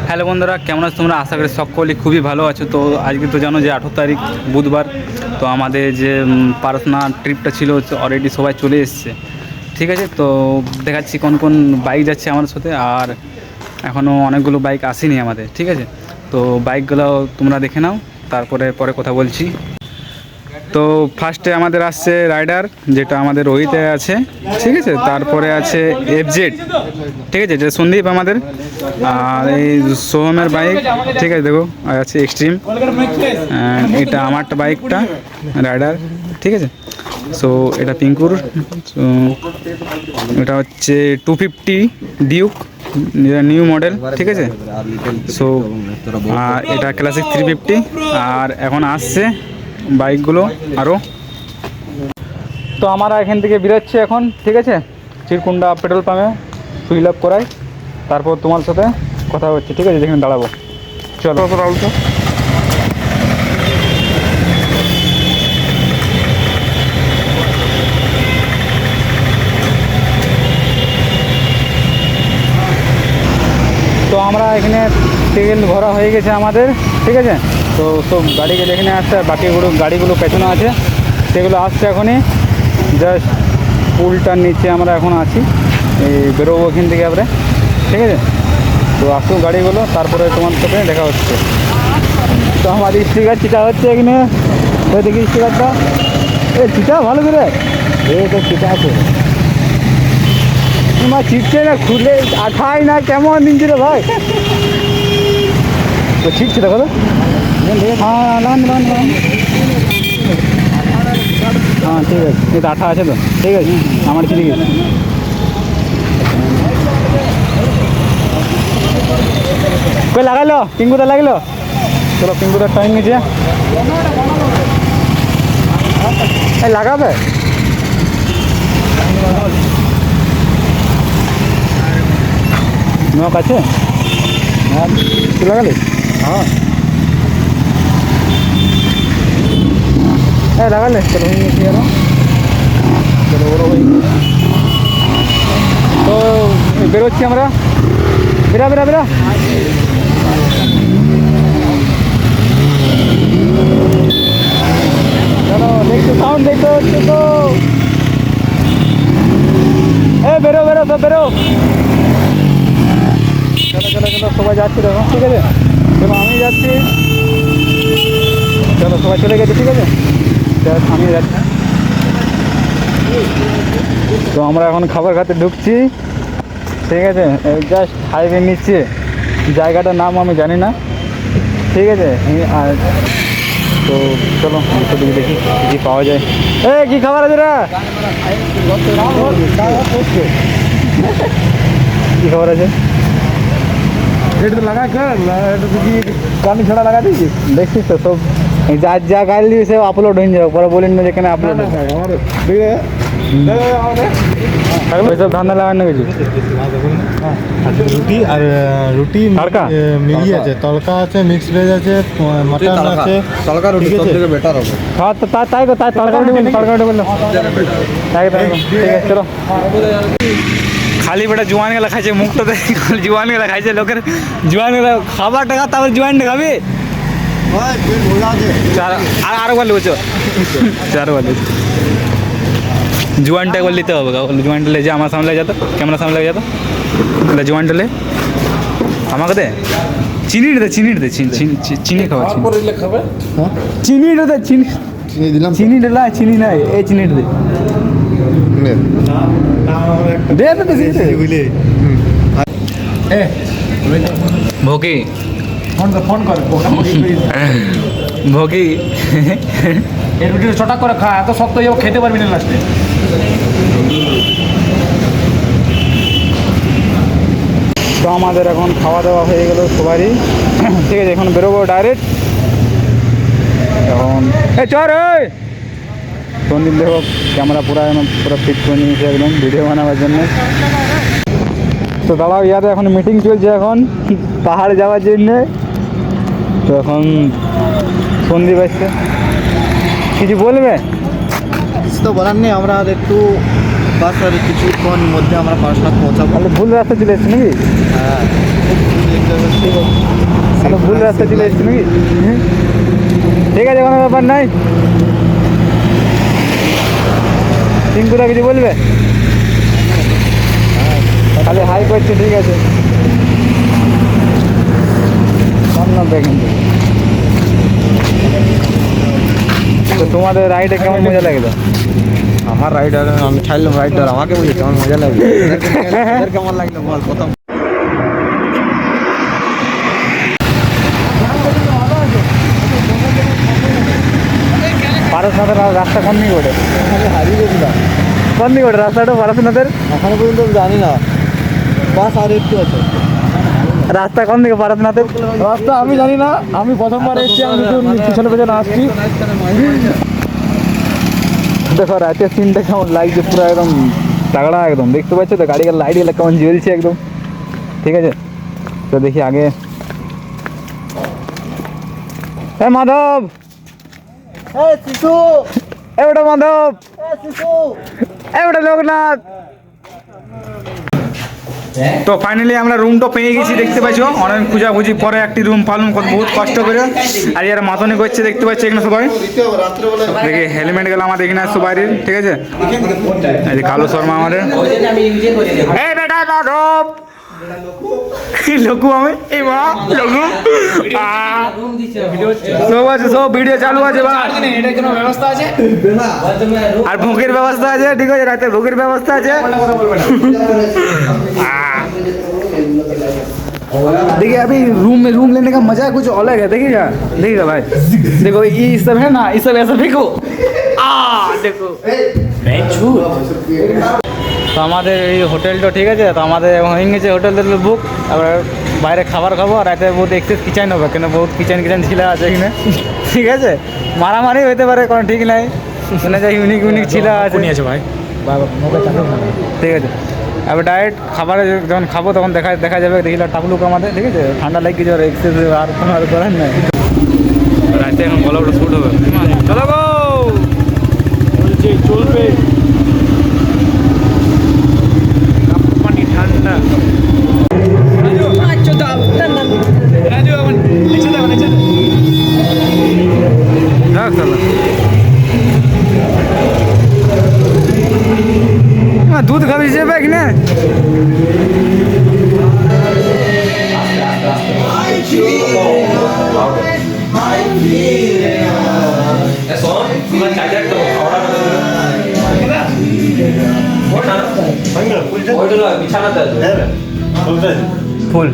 Hello বন্ধুরা, কেমন আছো তোমরা? আশা করি সকলেই খুবই ভালো আছো। তো আজকে তো জানো যে 18 তারিখ বুধবার। তো আমাদের যে পারসোনা ট্রিপটা ছিল অলরেডি সবাই চলে এসছে। ঠিক আছে, তো দেখাচ্ছি কোন কোন বাইক যাচ্ছে আমার সাথে, আর এখনও অনেকগুলো বাইক আসেনি আমাদের। ঠিক আছে, তো বাইকগুলো তোমরা দেখে নাও, তারপরে কথা বলছি। তো ফার্স্টে আমাদের আসছে রাইডার, যেটা আমাদের রোহিতে আছে। ঠিক আছে, তারপরে আছে এফজেড, ঠিক আছে, যেটা সন্দীপ আমাদের। আর এই সোহমের বাইক, ঠিক আছে, দেখো আর আছে এক্সট্রিম। এটা আমারটা বাইকটা রাইডার, ঠিক আছে। সো এটা পিঙ্কুর, সো এটা হচ্ছে 250 ডিউক, নিউ মডেল, ঠিক আছে। সো এটা ক্লাসিক 350। আর এখন আসছে বাইকগুলো আরও। তো আমরা এখান থেকে বেরোচ্ছি এখন, ঠিক আছে, চিরকুন্ডা পেট্রোল পাম্পে ফিল আপ করাই, তারপর তোমার সাথে কথা হচ্ছে। ঠিক আছে, যেখানে দাঁড়াবো, চলো। তো আমরা এখানে তেল ভরা হয়ে গেছে আমাদের, ঠিক আছে। তো সব গাড়িকে এখানে আসছে, আর বাকিগুলো গাড়িগুলো পেছনে আছে, সেগুলো আসছে এখনই। জাস্ট পুলটার নিচে আমরা এখন আছি, এই বেরোবো এখান থেকে আমরা, ঠিক আছে। তো আসুক গাড়িগুলো, তারপরে তোমার সাথে দেখা হচ্ছে। তো আমাদের স্টিকার চিটা হচ্ছে এখানে, ওই দেখি স্টিকারটা, এই চিটা ভালো করে, এই তো চিটা আছে, তোমার ছিটছে না, খুলে আঠাই না, কেমন নিচ্ছে রে ভাই, তো ছিটছে দেখো তো। হ্যাঁ হ্যাঁ, ঠিক আছে, এই তো আঠা আছে তো, ঠিক আছে, আমার ছিটে গেছে। কই লাগাইলো, পিঙ্কুদা লাগলো, চলো পিঙ্কুদার টাইম নিচে এই লাগাবে। নখ আছে, তুই লাগালি? হ্যাঁ, এই লাগালে, চলো হয়ে গেছি আরো, চলো বড় হয়ে গেছে। তো বেরোচ্ছি আমরা, বেরা বেরা বেরা। চলো, দেখছো সাউন্ড দেখতে হচ্ছে তো, বেরো বেরো সব বেরো, চলো চলো চলো, সবাই যাচ্ছি দেখো, ঠিক আছে। চলো আমি যাচ্ছি, চলো সবাই চলে গেছে, ঠিক আছে, আমি যাচ্ছি। তো আমরা এখন খাবার খেতে ঢুকছি, ঠিক আছে, জাস্ট হাইওয়ে নিচ্ছে, জায়গাটার নাম আমি জানি না, ঠিক আছে। আর তো চলো দেখি দেখি কী পাওয়া যায়। কী খাবার আছে রে, কী খাবার আছে? এটা লাগা কানি ছড়া লাগা দিয়েছি, দেখছিস তো সব যা গাইল দিয়ে সব আপলোড হয়ে যাবে, পরে বলেন না যেখানে আপলোড সব ধান্দা লাগানো কিছু। রুটি আর রুটি মিলিয়ে আছে, তড়কা আছে, মিক্স ভেজ আছে, মাটন আছে, তড়কা রুটি সব থেকে বেটার হবে। হ্যাঁ, তো তাই তড়কা রুটি বললো, তাই ঠিক আছে, চলো। খালি বেটা জোয়ান গেলা খাইছে, মুখটাতে জোয়ান গেলা খাইছে, লোকের জোয়ান গেলা খাবার টাকা, তারপর জোয়ান খাবি। আরো বললে বুঝছো, আরো বললে জোয়ানটা একবার নিতে হবে, জোয়ানটা লে যে আমার সামনে লেগে যেত, ক্যামেরা সামনে লেগে যেত, জোয়ানটা লে আমাকে দে, চিনি দে, চিনি খাওয়া, চিনিটা দে, চিনি দিলাম, চিনি ঢেলা, চিনি নাই, এই চিনিটা দে, ভোকি ফোন কর ভোকি, এই রুটিটা চটাক করে খা, এত শক্ত হয়ে যাবো, খেতে পারবি না লাস্টে। তো আমাদের এখন খাওয়া দাওয়া হয়ে গেল সবারই, ঠিক আছে, এখন বেরোবো ডাইরেক্ট। এখন চর সন্দীপ দেখো ক্যামেরা পুরো ফিট করে নিয়েছে একদম ভিডিও বানাবার জন্য। তো দাঁড়াও, ইয়াতে এখন মিটিং চলছে এখন পাহাড় যাওয়ার জন্যে। তো এখন সন্দীপ আসছে, কিছু বলবে? কিছু তো বলার নেই, আমরা একটু বাস আর কিছুক্ষণ মধ্যে আমরা পারসোনা পৌঁছাবো। তাহলে ভুল রাস্তা চলে এসছে নাকি? হ্যাঁ, তাহলে ভুল রাস্তা চলে এসছি নাকি? ঠিক আছে, কোনো ব্যাপার নাই। টিঙ্কুদা কিছু বলবে? খালি হাই করছে, ঠিক আছে। কিন্তু তো তোমাদের রাইডে কেমন মজা লাগলো? আমার রাইডার আমি ছাড়লাম রাইডার আমাকে বুঝে কেমন মজা লাগলো কেমন লাগলো বল প্রথম পারসনাথের রাস্তা কোন দিকে ওঠে? হারিয়ে গেছিলাম কোন দিকে ওঠে রাস্তাটা পারসনাথের? এখনো পর্যন্ত আমি জানি না বাস আর একটু আছে রাস্তা কোন দিকে পারসনাথের? রাস্তা আমি জানি না আমি প্রথমবার এসেছি আমি পিছনে পিছনে আসছি দেখো রাতের সিনটা কেমন লাগছে, পুরো একদম তাগড়া একদম। দেখতে পাচ্ছ তো গাড়ির লাইট গুলো কেমন জ্বলছে একদম, ঠিক আছে। তো দেখি আগে। এ মাধব, শিশু এ ওটা মাধব, শিশু এ ওটা লোকনাথ। তো ফাইনালি আমরা রুমটা পেয়ে গেছি, দেখতে পাচ্ছ। অনেক খোঁজাখুঁজি পরে একটি রুম পালন করতে বহুত কষ্ট করে। আর যারা মাথনি করছে দেখতে পাচ্ছি এখানে সবাই। দেখি হেলমেট গেল আমাদের এখানে সবাই, ঠিক আছে। এই যে কালু শর্মা আমাদের। এই বেটা মাধব লোকু, আমি এই মা লোকু সব আছে, সব ভিডিও চালু আছে বা আর ভোগের ব্যবস্থা আছে, ঠিক আছে। রাতে ভোগের ব্যবস্থা আছে। देखिए अभी रूम लेने का मजा कुछ अलग है, देखिएगा देखिएगा भाई। देखो ये सब है ना, ये सब ऐसा देखो देखो তো আমাদের এই হোটেলটা, ঠিক আছে। তো আমাদের হয়ে গেছে হোটেলের বুক। আবার বাইরে খাবার খাবো, আর রাতে বহুত এক্সেস কিচেন হবে, কেন বহুত কিচেন ছিল আছে এখানে, ঠিক আছে। মারামারি হইতে পারে, কোনো ঠিক নাই। শুনে যায় ইউনিক ছিল আছে ভাই, ঠিক আছে। এবার ডাইরেক্ট খাবারে যখন খাবো তখন দেখা যাবে, দেখিলাম টাকলুক আমাদের, ঠিক আছে। ঠান্ডা লাগছে আর এক্সেস আর কোনো আর করার নাই। রাতে এখন বলা ওটা শ্যুট হবে, চলো গো চলবে। পানি ঠান্ডা দুধ খাবি যে ব্যাগ না। ফুল